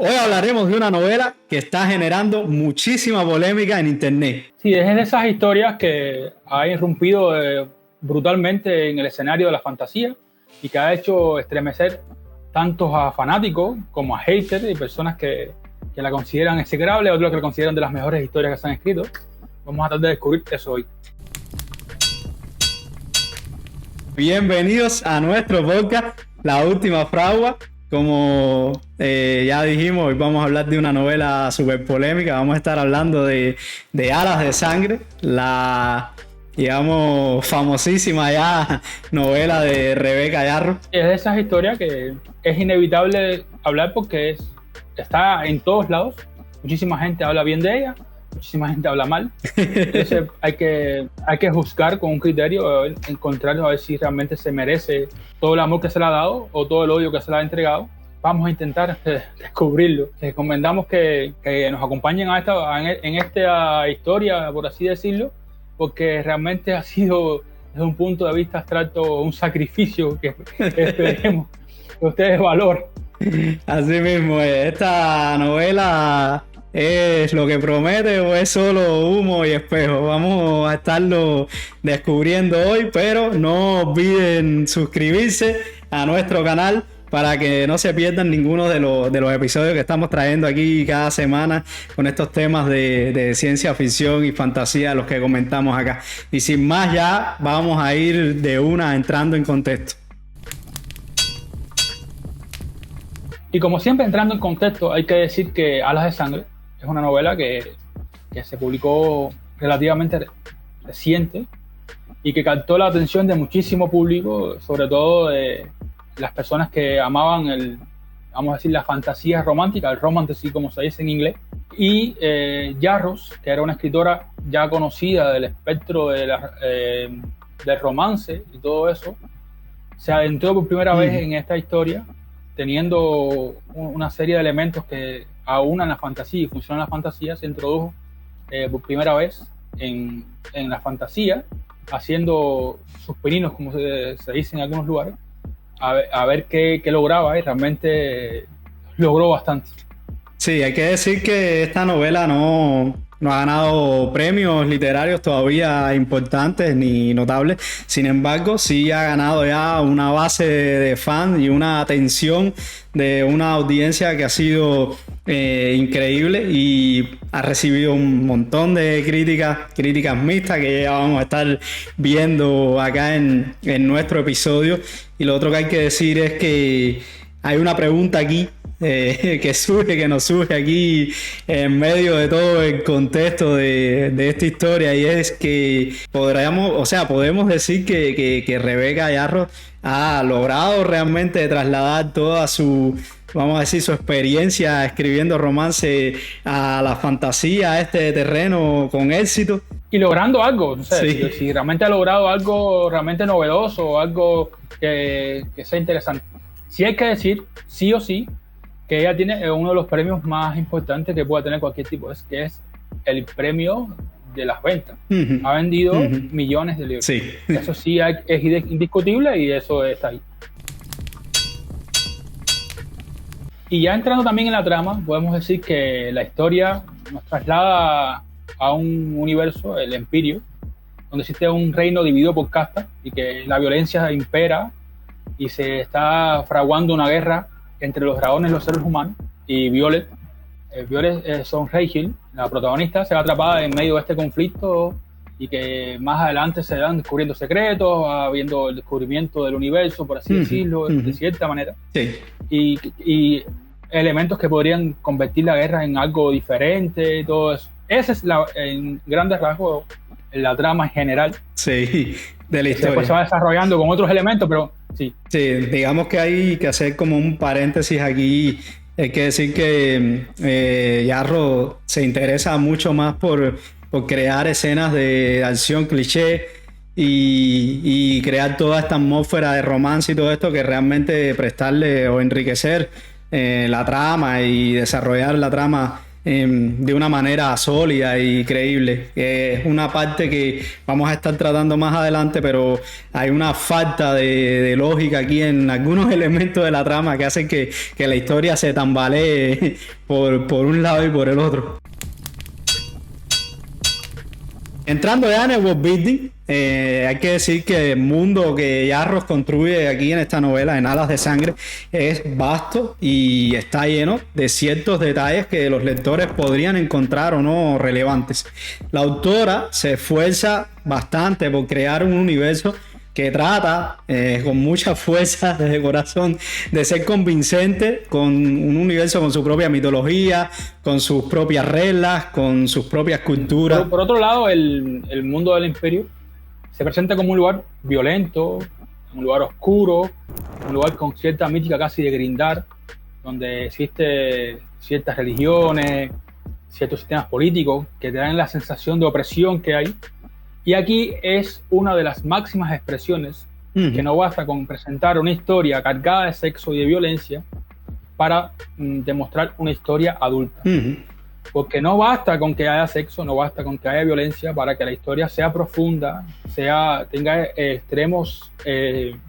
Hoy hablaremos de una novela que está generando muchísima polémica en internet. Sí, es de esas historias que ha irrumpido brutalmente en el escenario de la fantasía y que ha hecho estremecer tantos a fanáticos como a haters y personas que la consideran execrable, otros que la consideran de las mejores historias que se han escrito. Vamos a tratar de descubrir eso hoy. Bienvenidos a nuestro podcast, La Última Fragua. Como ya dijimos, hoy vamos a hablar de una novela súper polémica. Vamos a estar hablando de Alas de Sangre, la, digamos, famosísima ya novela de Rebeca Yarros. Es de esas historias que es inevitable hablar porque está en todos lados. Muchísima gente habla bien de ella, muchísima gente habla mal. Entonces hay que juzgar con un criterio, encontrar a ver si realmente se merece todo el amor que se le ha dado o todo el odio que se le ha entregado. Vamos a intentar descubrirlo. Les recomendamos que nos acompañen en esta historia, por así decirlo, porque realmente ha sido, desde un punto de vista abstracto, un sacrificio que esperemos que ustedes valoren. Así mismo, esta novela ¿es lo que promete o es solo humo y espejo? Vamos a estarlo descubriendo hoy, pero no olviden suscribirse a nuestro canal para que no se pierdan ninguno de los episodios que estamos trayendo aquí cada semana con estos temas de ciencia ficción y fantasía, los que comentamos acá. Y sin más, ya vamos a ir de una entrando en contexto. Y como siempre, entrando en contexto, hay que decir que Alas de Sangre es una novela que se publicó relativamente reciente y que captó la atención de muchísimo público, sobre todo de las personas que amaban vamos a decir, la fantasía romántica, el romantasy como se dice en inglés. Y Yarros, que era una escritora ya conocida del espectro del romance y todo eso, se adentró por primera vez en esta historia, teniendo una serie de elementos que aunan la fantasía y funcionan la fantasía. Se introdujo por primera vez en la fantasía, haciendo sus pininos, como se dice en algunos lugares, a ver qué lograba, y realmente logró bastante. Sí, hay que decir que esta novela no ha ganado premios literarios todavía importantes ni notables. Sin embargo, sí ha ganado ya una base de fans y una atención de una audiencia que ha sido increíble y ha recibido un montón de críticas mixtas que ya vamos a estar viendo acá en nuestro episodio. Y lo otro que hay que decir es que hay una pregunta aquí que nos surge aquí en medio de todo el contexto de esta historia, y es que podemos decir que Rebeca Yarros ha logrado realmente trasladar toda su, vamos a decir, su experiencia escribiendo romance a la fantasía, a este terreno con éxito. Y logrando algo, no sé, sí. Si realmente ha logrado algo realmente novedoso, algo que sea interesante. Sí hay que decir, sí o sí, que ella tiene uno de los premios más importantes que pueda tener cualquier tipo, que es el premio de las ventas. Ha vendido millones de libros. Sí. Eso sí es indiscutible y eso está ahí. Y ya entrando también en la trama, podemos decir que la historia nos traslada a un universo, el Empirio, donde existe un reino dividido por castas y que la violencia impera y se está fraguando una guerra entre los dragones y los seres humanos. Y Violet Sonrayhill, la protagonista, se va atrapada en medio de este conflicto, y que más adelante se van descubriendo secretos, habiendo el descubrimiento del universo, por así decirlo, de cierta manera. Sí. Y elementos que podrían convertir la guerra en algo diferente y todo eso. Esa es en grandes rasgos la trama en general. Sí, de la historia. Después se va desarrollando con otros elementos, pero sí. Sí, digamos que hay que hacer como un paréntesis aquí. Hay que decir que Yarros se interesa mucho más por crear escenas de acción cliché y crear toda esta atmósfera de romance y todo esto, que realmente prestarle o enriquecer la trama y desarrollar la trama de una manera sólida y creíble. Es una parte que vamos a estar tratando más adelante, pero hay una falta de lógica aquí en algunos elementos de la trama que hacen que la historia se tambalee por un lado y por el otro. Entrando ya en el world building, hay que decir que el mundo que Yarros construye aquí en esta novela, en Alas de Sangre, es vasto y está lleno de ciertos detalles que los lectores podrían encontrar o no relevantes. La autora se esfuerza bastante por crear un universo que trata con mucha fuerza de corazón de ser convincente, con un universo con su propia mitología, con sus propias reglas, con sus propias culturas. Por otro lado, el mundo del Imperio se presenta como un lugar violento, un lugar oscuro, un lugar con cierta mística casi de Grindar, donde existen ciertas religiones, ciertos sistemas políticos que te dan la sensación de opresión que hay. Y aquí es una de las máximas expresiones que no basta con presentar una historia cargada de sexo y de violencia para demostrar una historia adulta. Porque no basta con que haya sexo, no basta con que haya violencia para que la historia sea profunda, tenga extremos en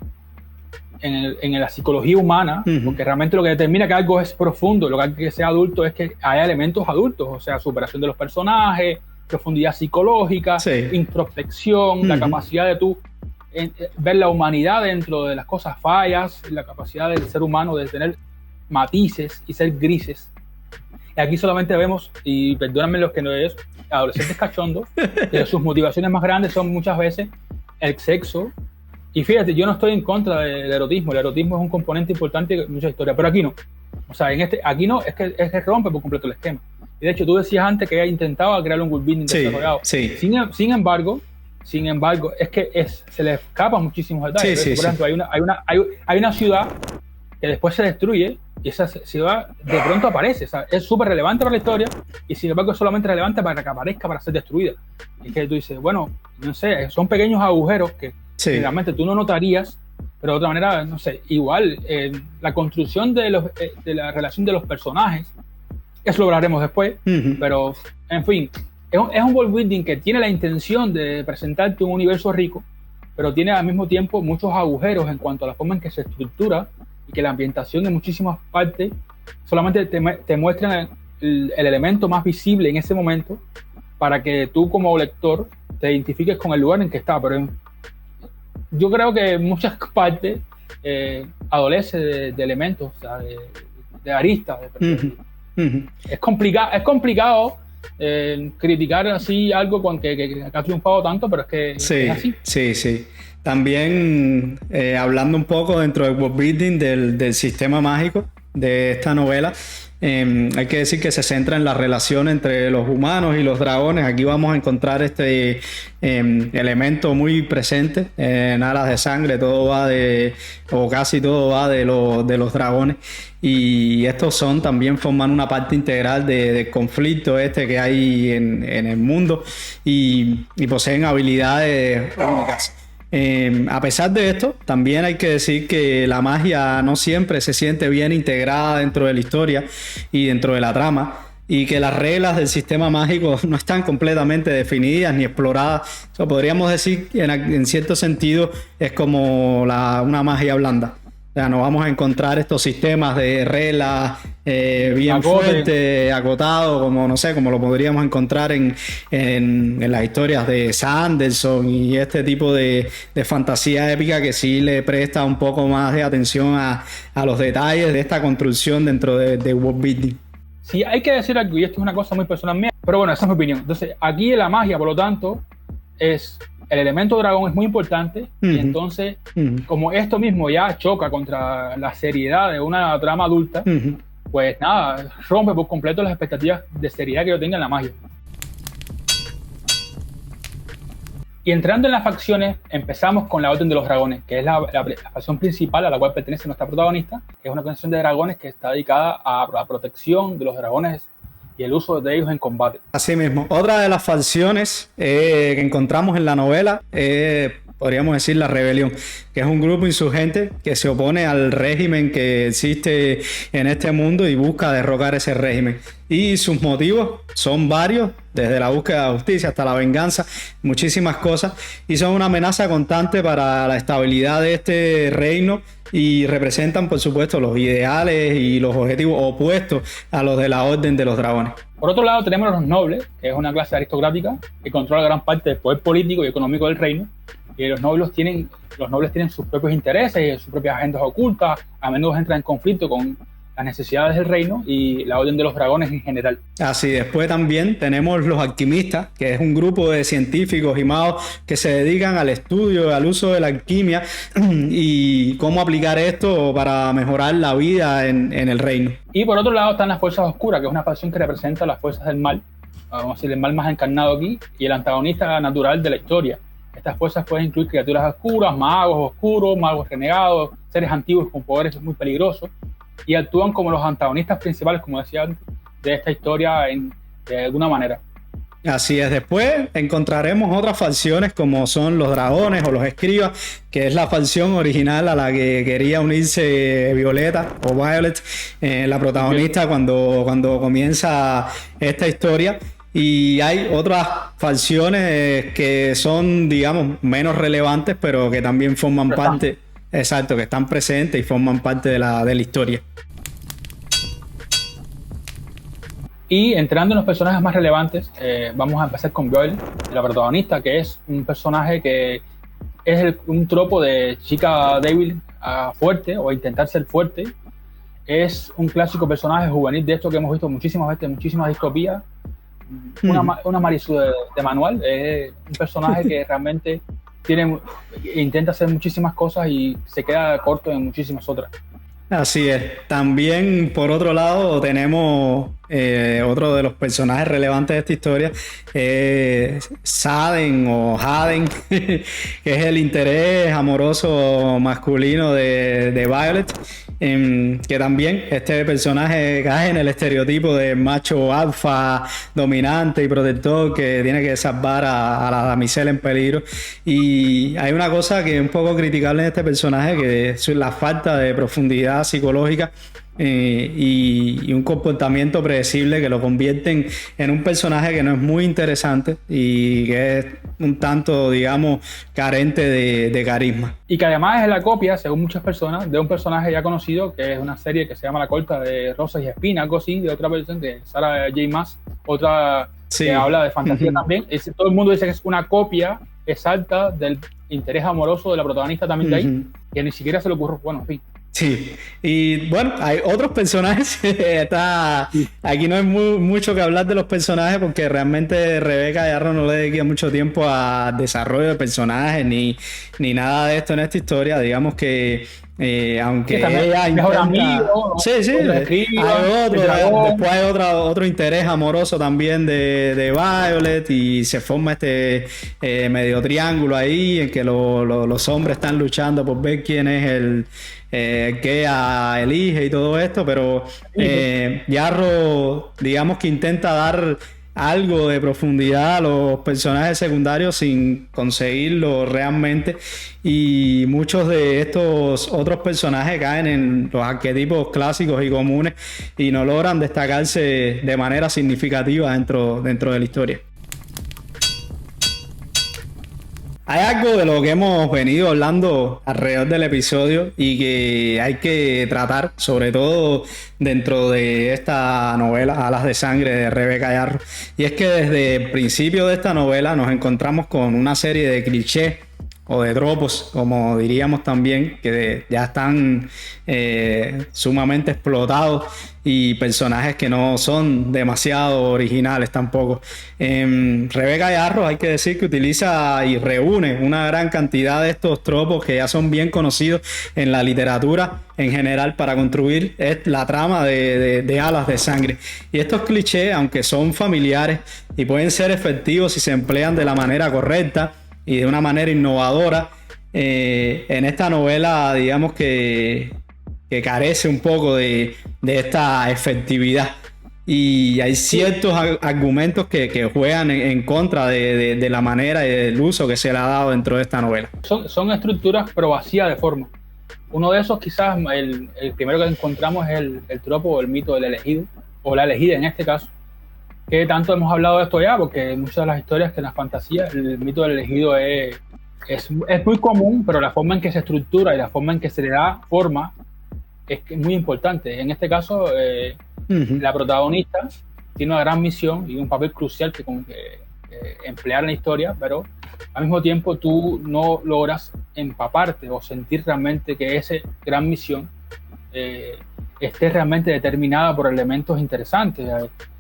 la psicología humana, porque realmente lo que determina que algo es profundo, lo que hay que sea adulto es que haya elementos adultos, o sea, superación de los personajes, profundidad psicológica, introspección, la capacidad de tú ver la humanidad dentro de las cosas fallas, la capacidad del ser humano de tener matices y ser grises. Y aquí solamente vemos, y perdónenme los que no es, adolescentes cachondos, que sus motivaciones más grandes son muchas veces el sexo. Y fíjate, yo no estoy en contra del erotismo. El erotismo es un componente importante de muchas historias, pero aquí no. O sea, aquí no, es que rompe por completo el esquema. Y de hecho, tú decías antes que ella intentaba crear un world building desarrollado. Sin embargo, es que se le escapan muchísimos detalles. Por ejemplo, hay una ciudad que después se destruye y esa ciudad de pronto aparece. O sea, es súper relevante para la historia y sin embargo es solamente relevante para que aparezca para ser destruida. Y que tú dices, bueno, no sé, son pequeños agujeros que realmente tú no notarías, pero de otra manera, no sé, igual la construcción de la relación de los personajes, eso lo hablaremos después, pero en fin, es un world building que tiene la intención de presentarte un universo rico, pero tiene al mismo tiempo muchos agujeros en cuanto a la forma en que se estructura y que la ambientación en muchísimas partes solamente te muestran el elemento más visible en ese momento para que tú como lector te identifiques con el lugar en que está, pero yo creo que en muchas partes adolece de elementos, o sea, de aristas. Es complicado criticar así algo con que ha triunfado tanto, pero es que es así. Sí. También hablando un poco dentro del world building del sistema mágico de esta novela, hay que decir que se centra en la relación entre los humanos y los dragones. Aquí vamos a encontrar este elemento muy presente en Alas de Sangre. Casi todo va de los dragones. Y estos también forman una parte integral del conflicto que hay en el mundo y poseen habilidades únicas. A pesar de esto, también hay que decir que la magia no siempre se siente bien integrada dentro de la historia y dentro de la trama, y que las reglas del sistema mágico no están completamente definidas ni exploradas. O sea, podríamos decir que en cierto sentido es como una magia blanda. O sea, no vamos a encontrar estos sistemas de reglas bien fuertes, acotados, como no sé, como lo podríamos encontrar en las historias de Sanderson y este tipo de fantasía épica que sí le presta un poco más de atención a los detalles de esta construcción dentro de world building. Sí, hay que decir algo, y esto es una cosa muy personal mía, pero bueno, esa es mi opinión. Entonces, aquí la magia, por lo tanto, el elemento dragón es muy importante, y entonces, como esto mismo ya choca contra la seriedad de una trama adulta, pues nada, rompe por completo las expectativas de seriedad que yo tenga en la magia. Y entrando en las facciones, empezamos con la Orden de los Dragones, que es la facción principal a la cual pertenece nuestra protagonista, que es una organización de dragones que está dedicada a la protección de los dragones y el uso de ellos en combate. Así mismo. Otra de las facciones que encontramos en la novela es podríamos decir La Rebelión, que es un grupo insurgente que se opone al régimen que existe en este mundo y busca derrocar ese régimen. Y sus motivos son varios, desde la búsqueda de justicia hasta la venganza, muchísimas cosas, y son una amenaza constante para la estabilidad de este reino y representan, por supuesto, los ideales y los objetivos opuestos a los de la Orden de los Dragones. Por otro lado tenemos a los nobles, que es una clase aristocrática que controla gran parte del poder político y económico del reino, y los nobles tienen sus propios intereses y sus propias agendas ocultas, a menudo entran en conflicto con las necesidades del reino y la Orden de los Dragones en general. Así, después también tenemos los alquimistas, que es un grupo de científicos y magos que se dedican al estudio, al uso de la alquimia y cómo aplicar esto para mejorar la vida en el reino. Y por otro lado están las fuerzas oscuras, que es una facción que representa las fuerzas del mal, vamos a decir el mal más encarnado aquí, y el antagonista natural de la historia. Estas fuerzas pueden incluir criaturas oscuras, magos oscuros, magos renegados, seres antiguos con poderes muy peligrosos, y actúan como los antagonistas principales, como decía antes, de esta historia de alguna manera. Así es, después encontraremos otras facciones como son los dragones o los escribas, que es la facción original a la que quería unirse Violeta o Violet, la protagonista cuando comienza esta historia. Y hay otras facciones que son, digamos, menos relevantes, pero que también forman parte, exacto, que están presentes y forman parte de la historia. Y entrando en los personajes más relevantes, vamos a empezar con Violet, la protagonista, que es un personaje que es un tropo de chica débil a fuerte, o intentar ser fuerte. Es un clásico personaje juvenil de esto que hemos visto muchísimas veces, muchísimas distopías. Una Marisú de manual. Es un personaje que realmente intenta hacer muchísimas cosas y se queda corto en muchísimas otras. Así es. También, por otro lado, tenemos otro de los personajes relevantes de esta historia, Xaden o Xaden, que es el interés amoroso masculino de Violet, que también este personaje cae en el estereotipo de macho alfa, dominante y protector que tiene que salvar a la damisela en peligro. Y hay una cosa que es un poco criticable en este personaje, que es la falta de profundidad psicológica y un comportamiento predecible que lo convierten en un personaje que no es muy interesante y que es un tanto, digamos, carente de carisma. Y que además es la copia, según muchas personas, de un personaje ya conocido, que es una serie que se llama La Corta de Rosas y Espinas, algo así, de otra versión de Sarah J. Maas, otra que habla de fantasía también. Todo el mundo dice que es una copia exacta del interés amoroso de la protagonista también de ahí, que ni siquiera se le ocurrió, bueno, en fin. Sí, y bueno, hay otros personajes. Aquí no hay mucho que hablar de los personajes porque realmente Rebecca Yarros no le dedica mucho tiempo a desarrollo de personajes ni nada de esto en esta historia. Digamos que aunque ella mejor intenta... amigo, sí, después hay otro interés amoroso también de Violet y se forma este medio triángulo ahí en que los hombres están luchando por ver quién es el que ella elige y todo esto, pero Yarros, digamos que intenta dar algo de profundidad a los personajes secundarios sin conseguirlo realmente, y muchos de estos otros personajes caen en los arquetipos clásicos y comunes y no logran destacarse de manera significativa dentro de la historia. Hay algo de lo que hemos venido hablando alrededor del episodio y que hay que tratar, sobre todo dentro de esta novela Alas de Sangre de Rebecca Yarros, y es que desde el principio de esta novela nos encontramos con una serie de clichés o de tropos, como diríamos también, que ya están sumamente explotados, y personajes que no son demasiado originales tampoco. Rebecca Yarros, hay que decir que utiliza y reúne una gran cantidad de estos tropos que ya son bien conocidos en la literatura en general para construir la trama de Alas de Sangre. Y estos clichés, aunque son familiares y pueden ser efectivos si se emplean de la manera correcta y de una manera innovadora, en esta novela digamos que carece un poco de esta efectividad. y hay ciertos argumentos que juegan en contra de la manera y del uso que se le ha dado dentro de esta novela. Son estructuras pero vacías de forma. Uno de esos quizás, el primero que encontramos es el tropo o el mito del elegido, o la elegida en este caso, que tanto hemos hablado de esto ya, porque muchas de las historias que en las fantasías, el mito del elegido es muy común, pero la forma en que se estructura y la forma en que se le da forma es muy importante. En este caso, la protagonista tiene una gran misión y un papel crucial que emplear en la historia, pero al mismo tiempo tú no logras empaparte o sentir realmente que esa gran misión esté realmente determinada por elementos interesantes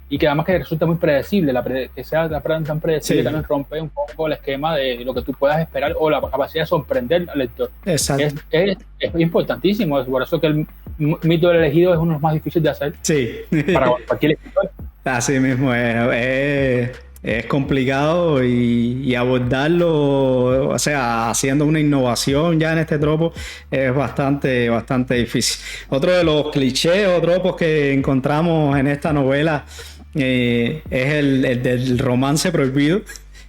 y que además que resulta muy predecible. Que sea tan predecible también rompe un poco el esquema de lo que tú puedas esperar o la capacidad de sorprender al lector. Exacto. Es importantísimo, es por eso que el mito del elegido es uno de los más difíciles de hacer para cualquier escritor. Así mismo es complicado y abordarlo, o sea, haciendo una innovación ya en este tropo es bastante difícil. Otro de los clichés o tropos que encontramos en esta novela es el del romance prohibido.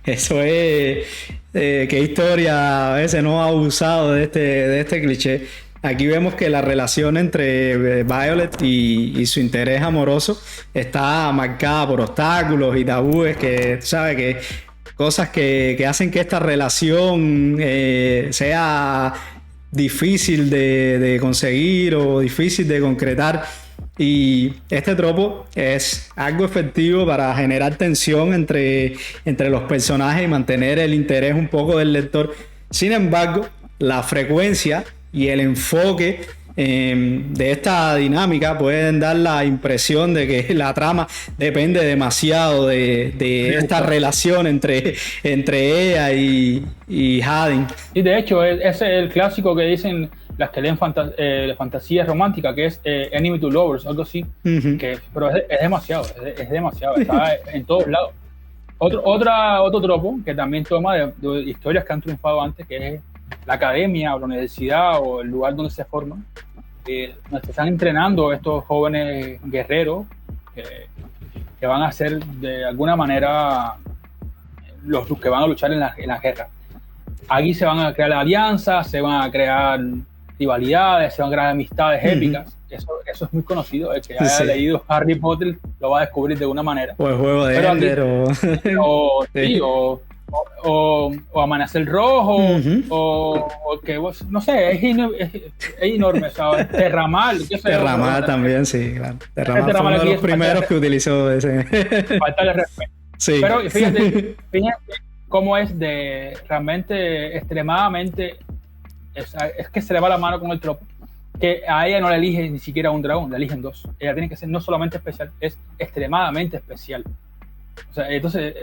Eso es qué historia a veces no ha abusado de este cliché. Aquí vemos que la relación entre Violet y su interés amoroso está marcada por obstáculos y tabúes que, ¿sabes? Que cosas que hacen que esta relación sea difícil de conseguir o difícil de concretar. Y este tropo es algo efectivo para generar tensión entre los personajes y mantener el interés un poco del lector. Sin embargo, la frecuencia y el enfoque de esta dinámica pueden dar la impresión de que la trama depende demasiado de esta relación entre ella y Haddon. Y de hecho, ese es el clásico que dicen las que leen fantasía romántica, que es Enemy to Lovers, algo así, pero es demasiado, está en todos lados. Otro tropo que también toma de historias que han triunfado antes, que es la academia o la universidad o el lugar donde se forman, donde se están entrenando estos jóvenes guerreros que van a ser de alguna manera los que van a luchar en la guerra. Aquí se van a crear alianzas, se van a crear rivalidades, se van a crear amistades épicas. Eso es muy conocido. El que haya leído Harry Potter lo va a descubrir de alguna manera. O el juego de Ender, o Amanecer Rojo, o que no sé, es enorme, ¿sabes? Terramal. Terramal también, sí, claro. Terramal fue uno de los primeros que utilizó ese. Falta de respeto. Sí. Pero fíjate cómo es realmente extremadamente, es que se le va la mano con el tropo, que a ella no le elige ni siquiera un dragón, le eligen dos. Ella tiene que ser no solamente especial, es extremadamente especial. O sea, entonces,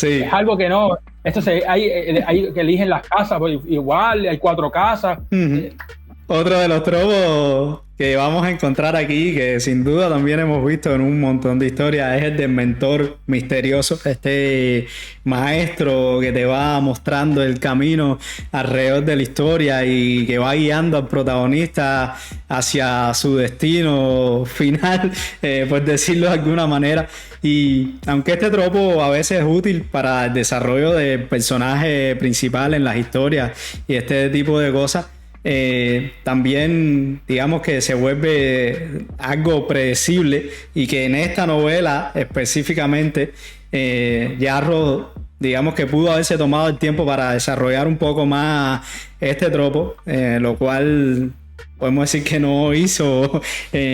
es algo que no. Entonces, hay que eligen las casas, pues, igual, hay 4 casas. Otro de los tropos que vamos a encontrar aquí, que sin duda también hemos visto en un montón de historias, es el del mentor misterioso, este maestro que te va mostrando el camino alrededor de la historia y que va guiando al protagonista hacia su destino final, por decirlo de alguna manera. Y aunque este tropo a veces es útil para el desarrollo del personaje principal en las historias y este tipo de cosas, también digamos que se vuelve algo predecible y que en esta novela específicamente Yarro digamos que pudo haberse tomado el tiempo para desarrollar un poco más este tropo, lo cual podemos decir que no hizo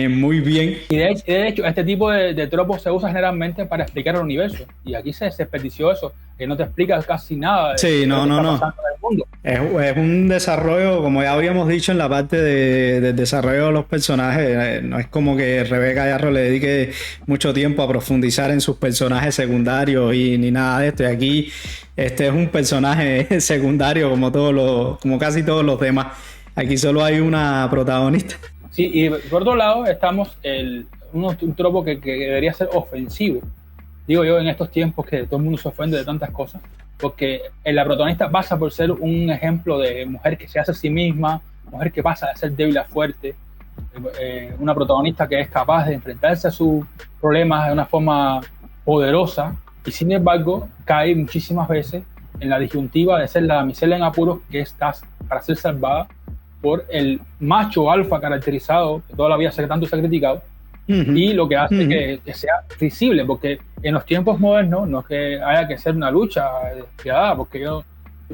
muy bien. Y de hecho, este tipo de tropos se usa generalmente para explicar el universo. Y aquí se desperdició eso, que no te explica casi nada de lo que está pasando en el mundo. Es un desarrollo, como ya habíamos dicho en la parte del desarrollo de los personajes. No es como que Rebecca Yarros le dedique mucho tiempo a profundizar en sus personajes secundarios ni nada de esto. Y aquí este es un personaje secundario como casi todos los demás. Aquí solo hay una protagonista. Sí, y por otro lado estamos un tropo que debería ser ofensivo. Digo yo, en estos tiempos que todo el mundo se ofende de tantas cosas, porque la protagonista pasa por ser un ejemplo de mujer que se hace a sí misma, mujer que pasa de ser débil a fuerte, una protagonista que es capaz de enfrentarse a sus problemas de una forma poderosa y sin embargo cae muchísimas veces en la disyuntiva de ser la damisela en apuros que estás para ser salvada por el macho alfa caracterizado que toda la vida tanto se ha criticado. Y lo que hace que sea visible, porque en los tiempos modernos no es que haya que ser una lucha despiadada, porque yo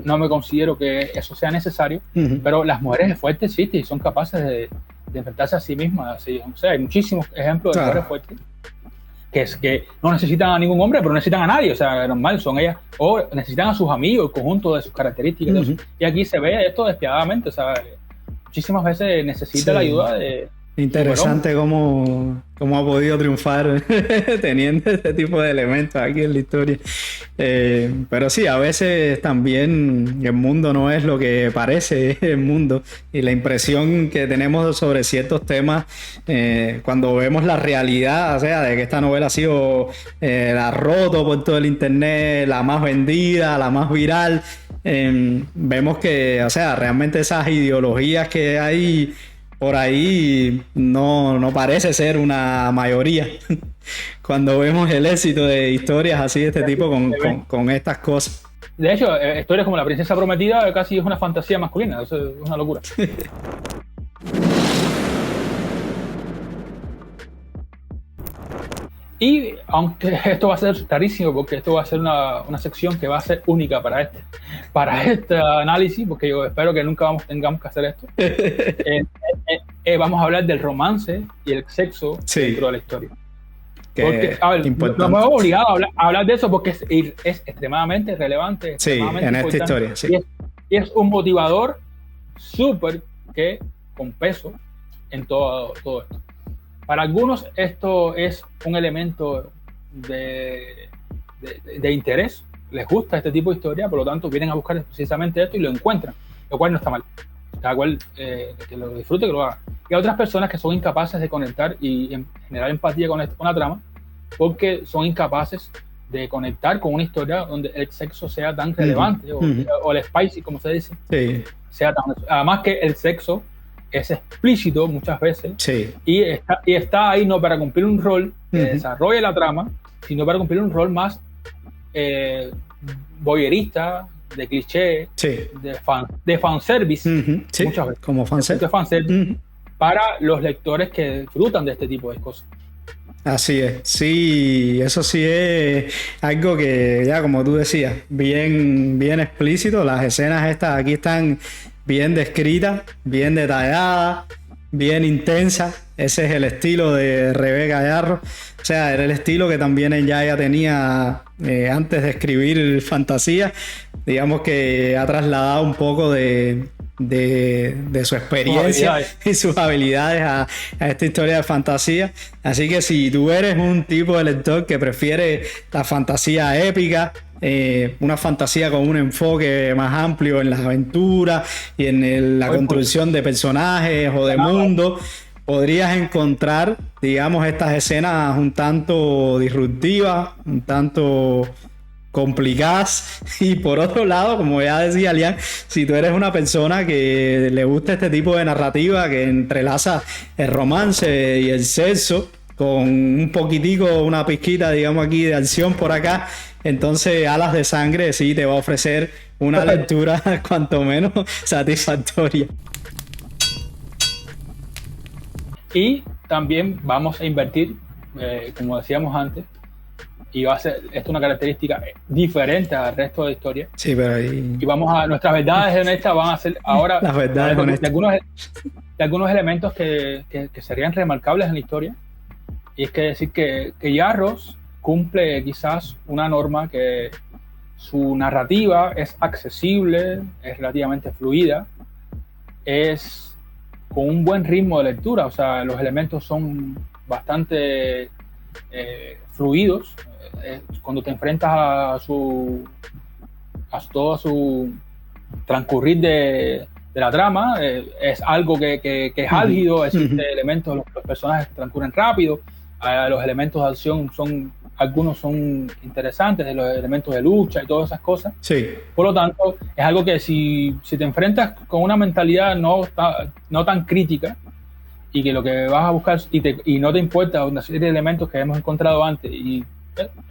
no me considero que eso sea necesario, pero las mujeres fuertes existen y son capaces de enfrentarse a sí mismas. Así, o sea, hay muchísimos ejemplos de mujeres fuertes que no necesitan a ningún hombre, pero necesitan a nadie, o sea, normal, son ellas, o necesitan a sus amigos, el conjunto de sus características, y aquí se ve esto despiadadamente, o sea, muchísimas veces necesita la ayuda de... Interesante cómo ha podido triunfar teniendo este tipo de elementos aquí en la historia. Pero sí, a veces también el mundo no es lo que parece el mundo. Y la impresión que tenemos sobre ciertos temas, cuando vemos la realidad, o sea, de que esta novela ha sido la roto por todo el internet, la más vendida, la más viral, vemos que, o sea, realmente esas ideologías que hay por ahí no parece ser una mayoría cuando vemos el éxito de historias así de este tipo con estas cosas. De hecho, historias como La Princesa Prometida casi es una fantasía masculina, eso es una locura. Y aunque esto va a ser rarísimo, porque esto va a ser una sección que va a ser única para este análisis, porque yo espero que nunca tengamos que hacer esto, vamos a hablar del romance y el sexo dentro de la historia. Porque, a ver, nos hemos obligado a hablar de eso porque es extremadamente relevante, extremadamente en esta historia. Sí. Y es un motivador súper con peso en todo esto. Para algunos esto es un elemento de interés, les gusta este tipo de historia, por lo tanto vienen a buscar precisamente esto y lo encuentran, lo cual no está mal. Cada cual que lo disfrute, que lo haga. Y hay otras personas que son incapaces de conectar y generar empatía con la trama porque son incapaces de conectar con una historia donde el sexo sea tan relevante o el spicy, como se dice, sea tan... Además que el sexo es explícito muchas veces y está ahí no para cumplir un rol que desarrolle la trama, sino para cumplir un rol más voyerista, de cliché, de fanservice, muchas veces. Como fanservice. Para los lectores que disfrutan de este tipo de cosas. Así es, sí, eso sí es algo que ya como tú decías, bien explícito. Las escenas estas aquí están bien descritas, bien detalladas, bien intensas. Ese es el estilo de Rebeca Yarros. O sea, era el estilo que también ella tenía antes de escribir fantasía. Digamos que ha trasladado un poco de su experiencia y sus habilidades a esta historia de fantasía. Así que si tú eres un tipo de lector que prefiere la fantasía épica, una fantasía con un enfoque más amplio en las aventuras y en la construcción de personajes o de mundo, podrías encontrar, digamos, estas escenas un tanto disruptivas, un tanto complicadas. Y por otro lado, como ya decía Lian, si tú eres una persona que le gusta este tipo de narrativa que entrelaza el romance y el sexo con un poquitico, una pizquita, digamos aquí, de acción por acá, entonces Alas de Sangre sí te va a ofrecer una lectura cuanto menos satisfactoria. Y también vamos a invertir, como decíamos antes, y va a ser esto una característica diferente al resto de historias. Sí, pero y vamos a nuestras verdades honestas van a ser ahora las verdades honestas de algunos elementos que serían remarcables en la historia. Y es que decir que Yarros cumple quizás una norma que su narrativa es accesible, es relativamente fluida, es con un buen ritmo de lectura, o sea, los elementos son bastante fluidos. Cuando te enfrentas a todo su transcurrir de la trama, es algo que es álgido, existen elementos, los personajes transcurren rápido, los elementos de acción algunos son interesantes, de los elementos de lucha y todas esas cosas. Por lo tanto, es algo que si te enfrentas con una mentalidad no tan crítica, y que lo que vas a buscar y no te importa una serie de elementos que hemos encontrado antes y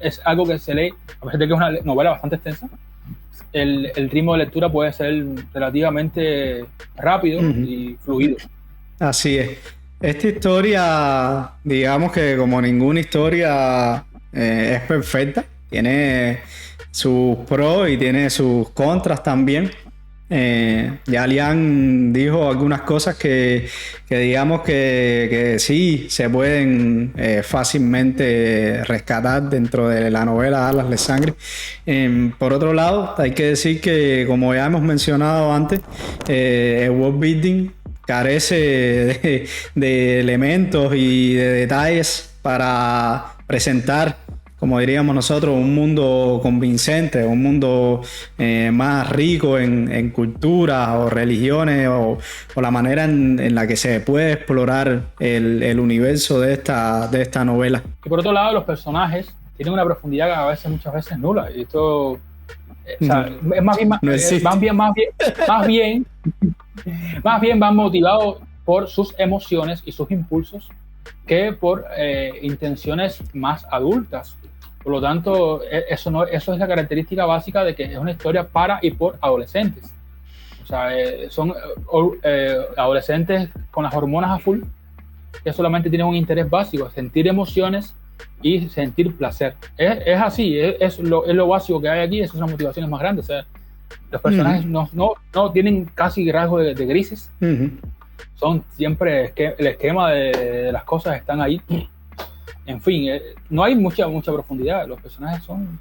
es algo que se lee, a pesar de que es una novela bastante extensa, el ritmo de lectura puede ser relativamente rápido y fluido. Así es. Esta historia, digamos que como ninguna historia es perfecta, tiene sus pros y tiene sus contras también. Ya Lian dijo algunas cosas que digamos que sí se pueden fácilmente rescatar dentro de la novela Alas de Sangre. Por otro lado, hay que decir que, como ya hemos mencionado antes, el world building carece de elementos y de detalles para presentar, como diríamos nosotros, un mundo convincente, un mundo más rico en culturas o religiones o la manera en la que se puede explorar el universo de esta novela. Y por otro lado, los personajes tienen una profundidad que muchas veces nula. Y esto, o sea, es más bien van motivados por sus emociones y sus impulsos que por intenciones más adultas. Por lo tanto, eso es la característica básica de que es una historia para y por adolescentes. O sea, son adolescentes con las hormonas a full, que solamente tienen un interés básico, sentir emociones y sentir placer. Es así, es lo básico que hay aquí, esas son las motivaciones más grandes. O sea, los personajes no tienen casi rasgos de grises. Son siempre el esquema de las cosas están ahí. En fin, no hay mucha profundidad. Los personajes son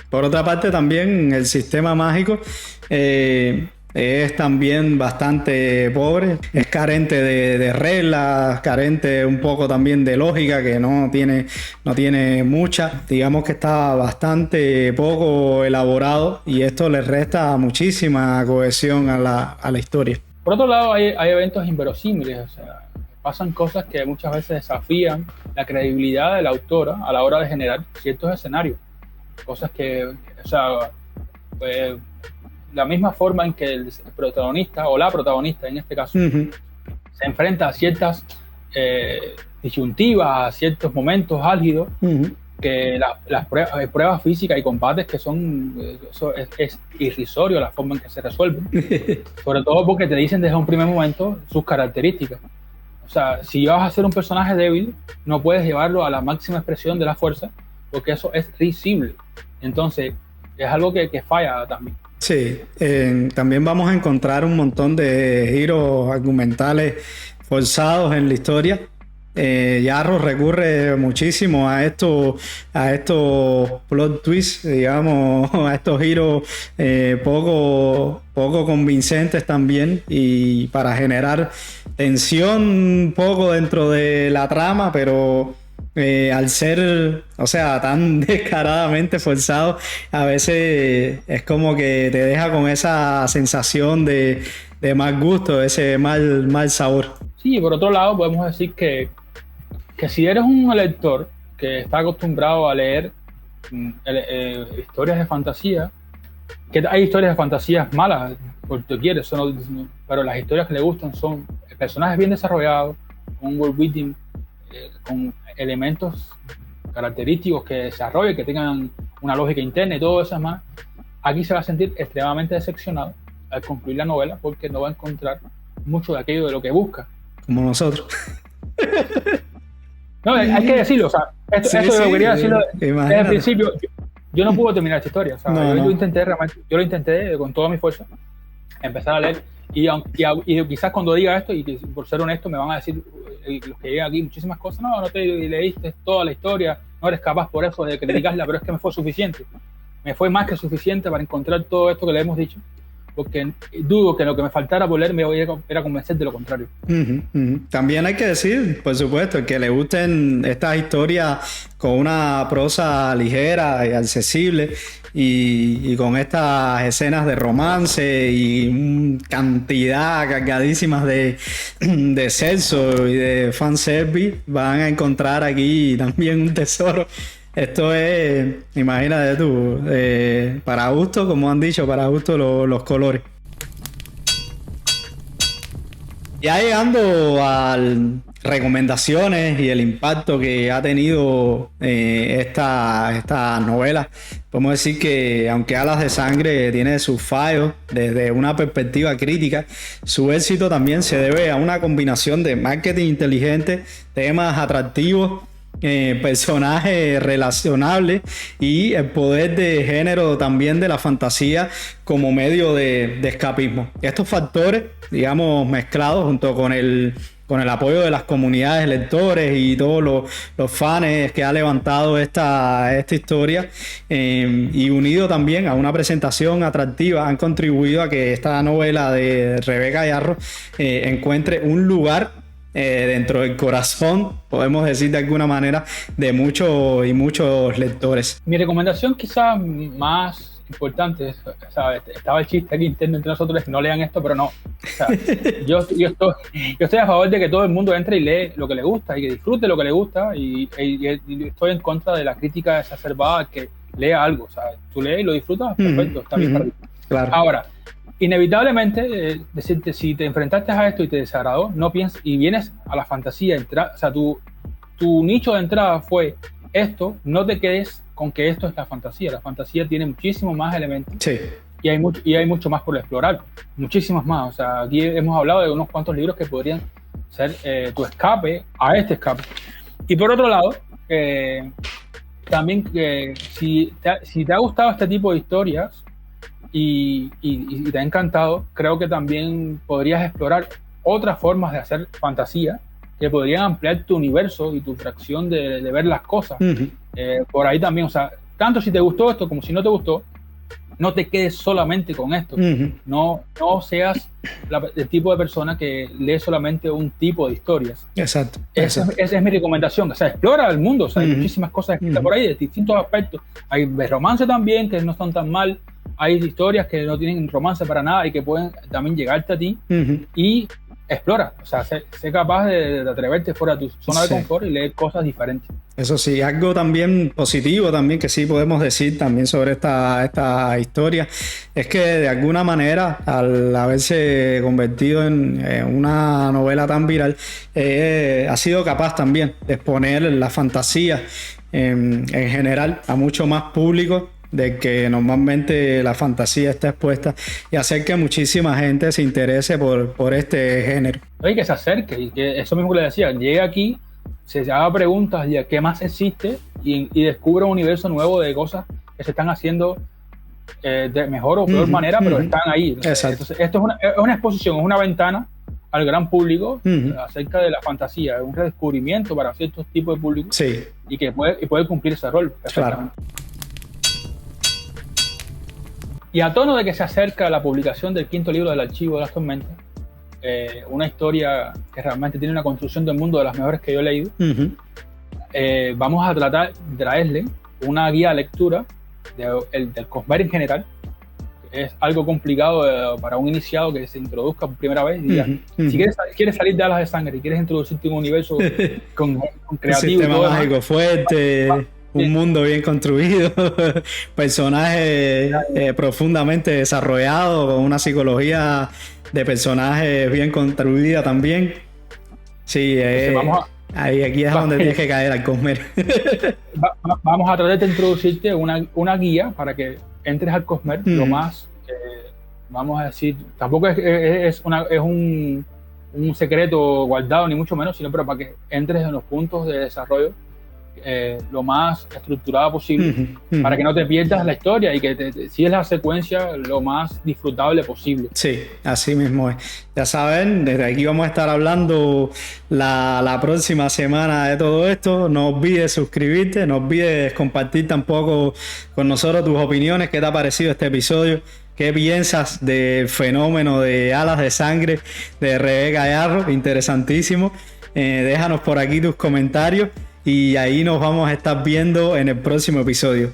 Por otra parte, también el sistema mágico es también bastante pobre. Es carente de reglas, carente un poco también de lógica, que no tiene mucha. Digamos que está bastante poco elaborado y esto le resta muchísima cohesión a la historia. Por otro lado, hay eventos inverosímiles. O sea, pasan cosas que muchas veces desafían la credibilidad de la autora a la hora de generar ciertos escenarios. Cosas que, o sea, la misma forma en que el protagonista o la protagonista en este caso se enfrenta a ciertas disyuntivas, a ciertos momentos álgidos, que las pruebas físicas y combates que son, eso es irrisorio la forma en que se resuelven, sobre todo porque te dicen desde un primer momento sus características. O sea, si vas a ser un personaje débil, no puedes llevarlo a la máxima expresión de la fuerza, porque eso es risible. Entonces, es algo que falla también. Sí, también vamos a encontrar un montón de giros argumentales forzados en la historia. Yarro recurre muchísimo a estos plot twists, digamos, a estos giros poco convincentes también, y para generar tensión un poco dentro de la trama, pero al ser, o sea, tan descaradamente forzado, a veces es como que te deja con esa sensación de mal gusto, ese mal sabor. Sí, por otro lado podemos decir que si eres un lector que está acostumbrado a leer historias de fantasía, que hay historias de fantasías malas, porque quieres, pero las historias que le gustan son personajes bien desarrollados, con un world building, con elementos característicos que desarrollen, que tengan una lógica interna y todo eso más. Aquí se va a sentir extremadamente decepcionado al concluir la novela, porque no va a encontrar mucho de aquello de lo que busca. Como nosotros. No, hay que decirlo, o sea, eso yo quería decirlo desde el principio. Yo no pude terminar esta historia, o sea, yo lo intenté con toda mi fuerza, empezar a leer, y quizás cuando diga esto, y por ser honesto me van a decir los que llegan aquí muchísimas cosas, no te leíste toda la historia, no eres capaz por eso de criticarla, pero es que me fue suficiente, me fue más que suficiente para encontrar todo esto que le hemos dicho, porque dudo que lo que me faltara por leer me era convencer de lo contrario. También hay que decir, por supuesto, que le gusten estas historias con una prosa ligera y accesible, y con estas escenas de romance y cantidad cargadísimas de sexo y de fanservice, van a encontrar aquí también un tesoro. Esto es, imagínate tú, para gusto, como han dicho, para gusto los colores. Ya llegando a recomendaciones y el impacto que ha tenido esta novela, podemos decir que aunque Alas de Sangre tiene sus fallos desde una perspectiva crítica, su éxito también se debe a una combinación de marketing inteligente, temas atractivos, personajes relacionables y el poder de género también de la fantasía como medio de escapismo. Estos factores, digamos, mezclados junto con el apoyo de las comunidades lectores y todos los fans que ha levantado esta historia, y unido también a una presentación atractiva, han contribuido a que esta novela de Rebeca Yarros encuentre un lugar dentro del corazón, podemos decir de alguna manera, de muchos y muchos lectores. Mi recomendación quizás más importante, ¿sabes? Estaba el chiste aquí interno entre nosotros, no lean esto, pero no. O sea, yo estoy a favor de que todo el mundo entre y lee lo que le gusta y que disfrute lo que le gusta, y estoy en contra de la crítica exacerbada que lea algo. O sea, tú lees y lo disfrutas, perfecto, está bien para ti. Claro. Ahora, inevitablemente, decirte, si te enfrentaste a esto y te desagradó, no pienses, y vienes a la fantasía, o sea, tu nicho de entrada fue esto, no te quedes con que esto es la fantasía. La fantasía tiene muchísimos más elementos. Sí. Y hay mucho más por explorar, muchísimos más. O sea, aquí hemos hablado de unos cuantos libros que podrían ser tu escape a este escape. Y por otro lado, también si te ha gustado este tipo de historias y te ha encantado, creo que también podrías explorar otras formas de hacer fantasía que podrían ampliar tu universo y tu fracción de ver las cosas. Por ahí también, o sea, tanto si te gustó esto como si no te gustó, no te quedes solamente con esto. No seas el tipo de persona que lee solamente un tipo de historias. Exacto. Esa es mi recomendación. O sea, explora el mundo. O sea, hay muchísimas cosas escritas por ahí de distintos aspectos. Hay de romance también, que no están tan mal. Hay historias que no tienen romance para nada y que pueden también llegarte a ti. Y explora, o sea, sé capaz de atreverte fuera de tu zona de confort y leer cosas diferentes. Eso sí, algo también positivo también que sí podemos decir también sobre esta historia es que de alguna manera, al haberse convertido en una novela tan viral, ha sido capaz también de exponer la fantasía en general a mucho más público de que normalmente la fantasía está expuesta, y hacer que muchísima gente se interese por este género. Y que se acerque, y que eso mismo que le decía, llegue aquí, se haga preguntas de qué más existe y descubra un universo nuevo de cosas que se están haciendo de mejor o peor manera, pero están ahí. Entonces, esto es una exposición, es una ventana al gran público acerca de la fantasía, es un redescubrimiento para ciertos tipos de público, y que puede cumplir ese rol perfectamente. Claro. Y a tono de que se acerca la publicación del 5º libro del Archivo de las Tormentas, una historia que realmente tiene una construcción del mundo de las mejores que yo he leído, vamos a tratar de traerle una guía de lectura del Cosmere en general. Es algo complicado para un iniciado que se introduzca por primera vez y diga, si quieres salir de Alas de Sangre y quieres introducirte en un universo con creativo, un sistema mágico fuerte, un mundo bien construido, personajes profundamente desarrollados, con una psicología de personajes bien construida también. Sí, aquí es donde tienes que caer al Cosmere. Vamos a tratar de introducirte una guía para que entres al Cosmere lo más, vamos a decir, tampoco es un secreto guardado ni mucho menos, sino para que entres en los puntos de desarrollo lo más estructurada posible, para que no te pierdas la historia y que sigas la secuencia lo más disfrutable posible. Sí, así mismo es. Ya saben, desde aquí vamos a estar hablando la próxima semana de todo esto. No olvides suscribirte, no olvides compartir tampoco con nosotros tus opiniones. ¿Qué te ha parecido este episodio? ¿Qué piensas del fenómeno de Alas de Sangre de Rebeca Yarros? Interesantísimo. Déjanos por aquí tus comentarios y ahí nos vamos a estar viendo en el próximo episodio.